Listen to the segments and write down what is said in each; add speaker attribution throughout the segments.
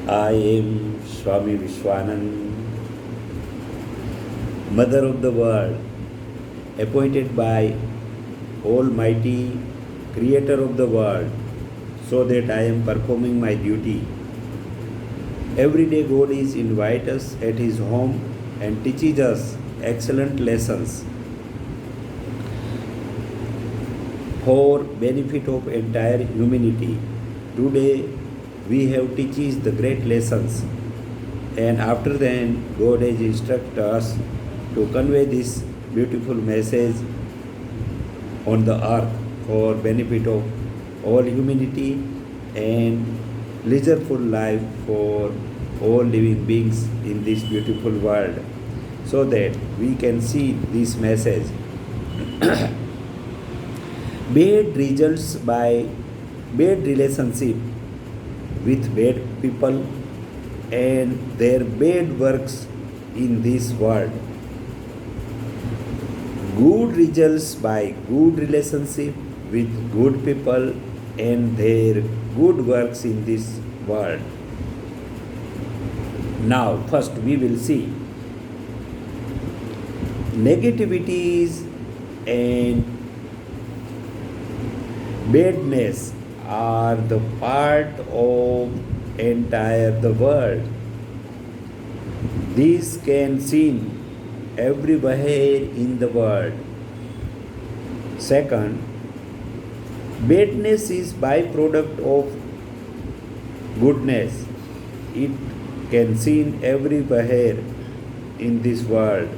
Speaker 1: I am Swami Vishwanand, Mother of the world, appointed by Almighty Creator of the world, so that I am performing my duty. Every day God is invite us at His home and teaches us excellent lessons for benefit of entire humanity. Today we have teaches the great lessons, and after then God has instructed us to convey this beautiful message on the earth for benefit of all humanity and pleasureful life for all living beings in this beautiful world, so that we can see this message. Bad results by bad relationship with bad people and their bad works in this world. Good results by good relationship with good people and their good works in this world. Now, first we will see negativities and badness are the part of entire the world. These can seen everywhere in the world. Second, badness is byproduct of goodness. It can seen everywhere in this world.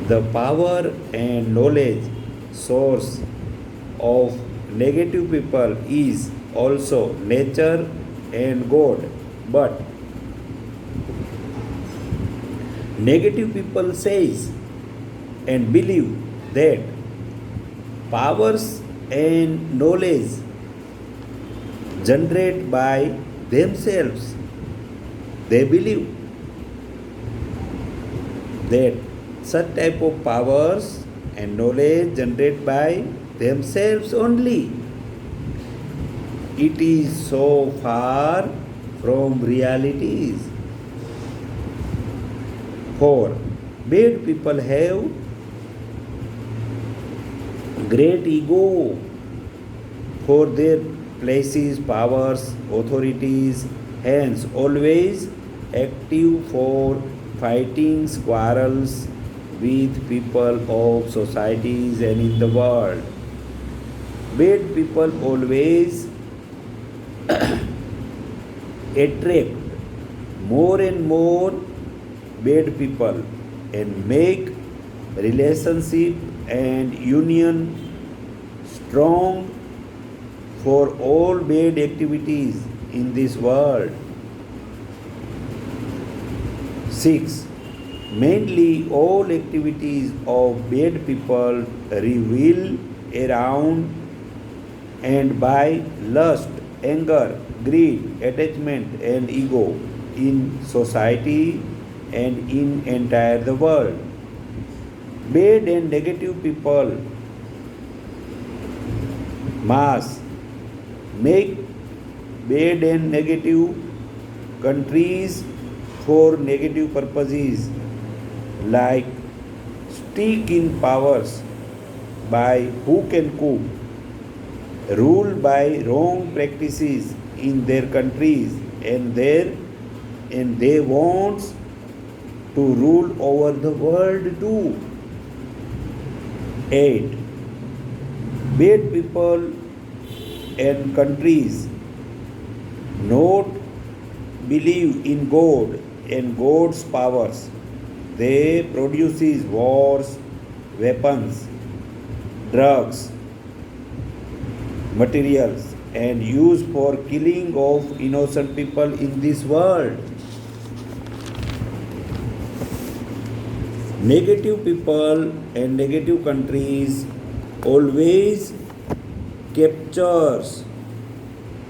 Speaker 1: The power and knowledge source of negative people is also nature and God. But negative people says and believe that powers and knowledge generate by themselves. They believe that such type of powers and knowledge generate by themselves only. It is so far from realities. For bad people have great ego for their places, powers, authorities, hence always active for fighting quarrels with people of societies and in the world. Bad people always attract more and more bad people and make relationship and union strong for all bad activities in this world. 6. Mainly all activities of bad people reveal around and by lust, anger, greed, attachment and ego in society and in entire the world. Bad and negative people mass make bad and negative countries for negative purposes, like stick in powers by hook and crook, rule by wrong practices in their countries and they want to rule over the world too. 8. Bad people and countries not believe in God and God's powers. They produces wars, weapons, drugs, materials and use for killing of innocent people in this world. Negative people and negative countries always captures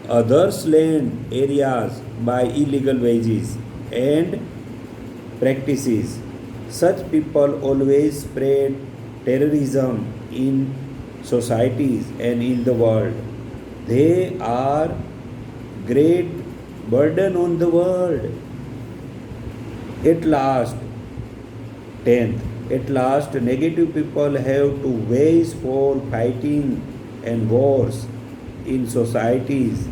Speaker 1: others' land areas by illegal wages and practices. Such people always spread terrorism in societies and in the world. They are great burden on the world. At last, 10th, at last, negative people have to wage for fighting and wars in societies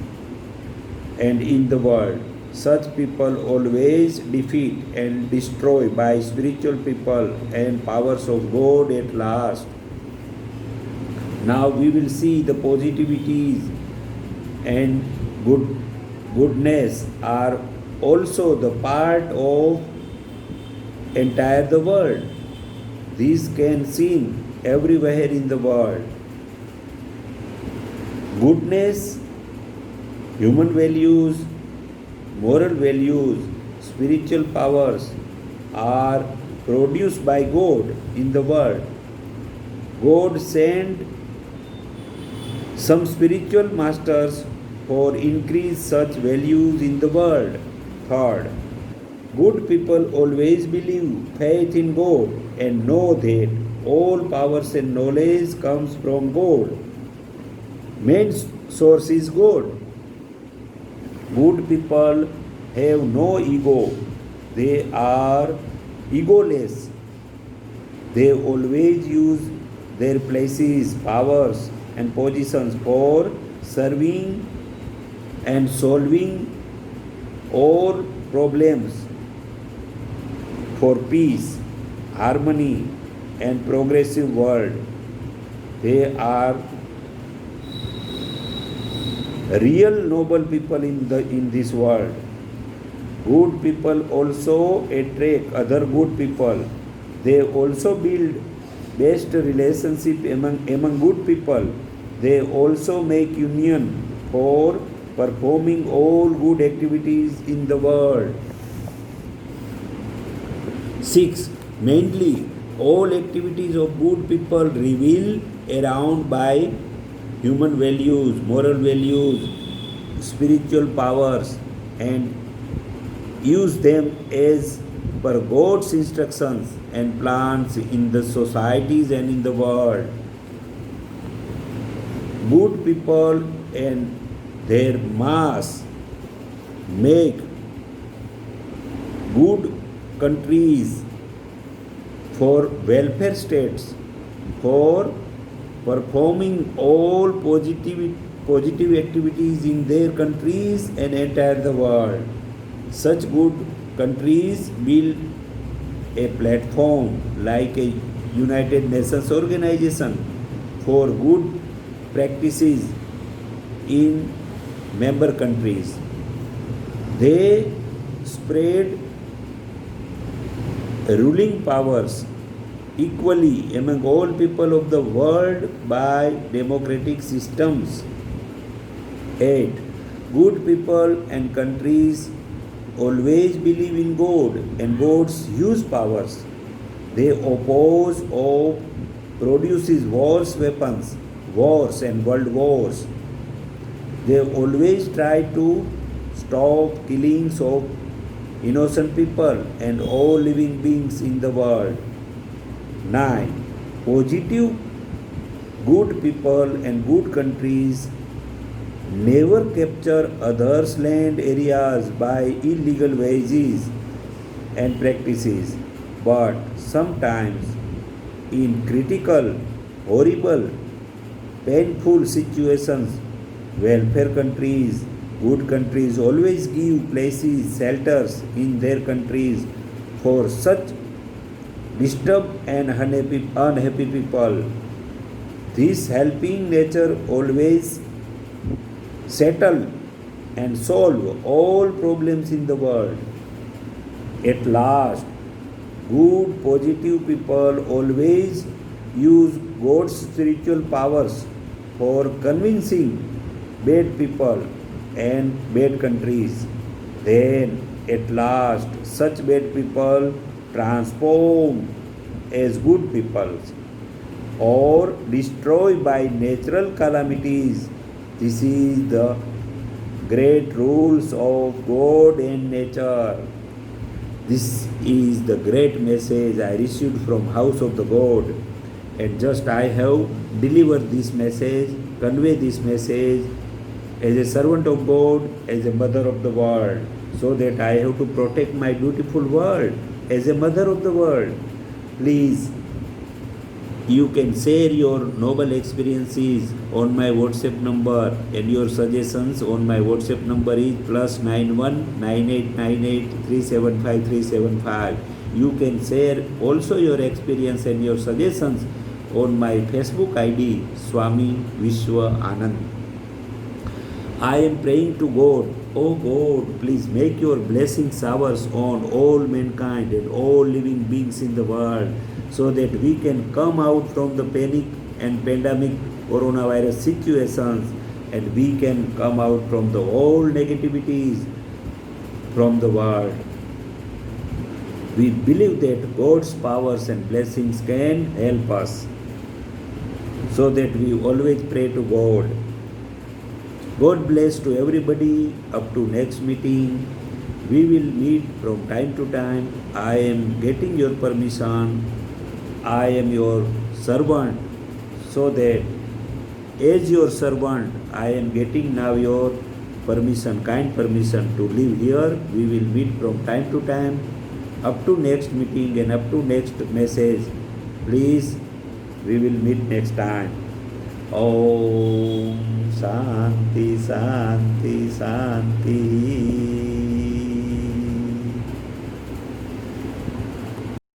Speaker 1: and in the world. Such people always defeat and destroy by spiritual people and powers of God at last. Now we will see the positivities and goodness are also the part of entire the world. These can seen everywhere in the world. Goodness, human values, moral values, spiritual powers are produced by God in the world. God sent some spiritual masters for increase such values in the world. Third, good people always believe, faith in God and know that all powers and knowledge comes from God. Main source is God. Good people have no ego. They are egoless. They always use their places, powers, and positions for serving and solving all problems, for peace, harmony, and progressive world. They are real noble people in this world. Good people also attract other good people. They also build best relationship among good people. They also make union for performing all good activities in the world. 6. Mainly, all activities of good people reveal around by human values, moral values, spiritual powers, and use them as per God's instructions and plans in the societies and in the world. Good people and their mass make good countries for welfare states, for performing all positive activities in their countries and entire the world. Such good countries build a platform like a United Nations organization for good practices in member countries. They spread ruling powers equally among all people of the world by democratic systems. 8. Good people and countries always believe in God and God's huge powers. They oppose or produces wars, weapons, wars and world wars. They always try to stop killings of innocent people and all living beings in the world. 9. Positive, good people and good countries never capture others' land areas by illegal ways and practices, but sometimes in critical, horrible, painful situations, welfare countries, good countries always give places, shelters in their countries for such disturbed and unhappy people. This helping nature always settle and solve all problems in the world. At last, good positive people always use God's spiritual powers for convincing bad people and bad countries. Then at last such bad people transform as good people or destroyed by natural calamities. This is the great rules of God and nature. This is the great message I received from House of the God, and just I have delivered this message, convey this message as a servant of God, as a mother of the world, so that I have to protect my beautiful world as a mother of the world. Please, you can share your noble experiences on my WhatsApp number, and your suggestions on my WhatsApp number is +919898375375. You can share also your experience and your suggestions on my Facebook ID Swami Vishwa Anand. I am praying to God, oh God, please make your blessing showers on all mankind and all living beings in the world, so that we can come out from the panic and pandemic coronavirus situations, and we can come out from the all negativities from the world. We believe that God's powers and blessings can help us, so that we always pray to God. God bless to everybody. Up to next meeting. We will meet from time to time. I am getting your permission. I am your servant, so that as your servant, I am getting now your permission, kind permission to live here. We will meet from time to time. Up to next meeting and up to next message. Please, we will meet next time. Om Shanti Shanti Shanti.